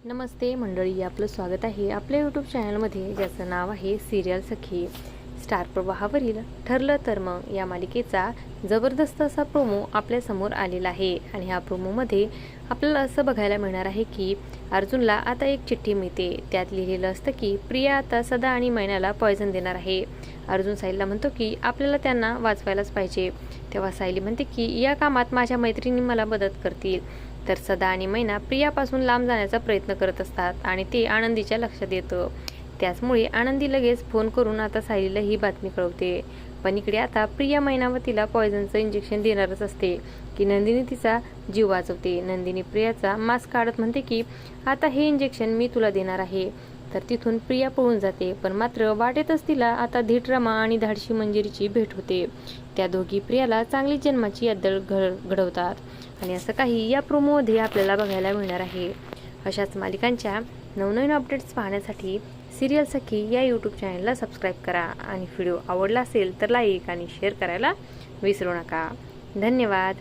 नमस्ते मंडळी, आपलं स्वागत आहे आपल्या यूट्यूब चॅनलमध्ये, ज्याचं नाव आहे सिरियल सखी. स्टार प्रवाहावरील ठरलं तर मग या मालिकेचा जबरदस्त असा प्रोमो आपल्यासमोर आलेला आहे. आणि ह्या प्रोमोमध्ये आपल्याला असं बघायला मिळणार आहे की अर्जुनला आता एक चिठ्ठी मिळते. त्यात लिहिलेलं असतं की प्रिया आता सदा आणि मैनाला पॉयझन देणार आहे. अर्जुन सायलीला म्हणतो की आपल्याला त्यांना वाचवायलाच पाहिजे. तेव्हा सायली म्हणते की या कामात माझ्या मैत्रिणी मला मदत करतील. तर सदा आणि मैना प्रियापासून लांब जाण्याचा प्रयत्न करत असतात आणि ते आनंदीच्या लक्षात येतं. त्याचमुळे आनंदी लगेच फोन करून आता सायलीला ही बातमी कळवते. पण इकडे आता प्रिया मैनावतीला पॉयझनचं इंजेक्शन देणारच असते की नंदिनी तिचा जीव वाचवते. नंदिनी प्रियाचा मास्क काढत म्हणते की आता हे इंजेक्शन मी तुला देणार आहे. तर तिथून प्रिया पळून जाते. पण मात्र वाटेतच तिला आता धीट रमा आणि धाडशी मंजिरीची भेट होते. त्या दोघी प्रियाला चांगली जन्माची अद्दल घडवतात. आणि असं काही या प्रोमोमध्ये आपल्याला बघायला मिळणार आहे. अशाच मालिकांच्या नवनवीन अपडेट्स पाहण्यासाठी सिरियल सखी या यूट्यूब चॅनलला सबस्क्राईब करा. आणि व्हिडिओ आवडला असेल तर लाईक आणि शेअर करायला विसरू नका. धन्यवाद.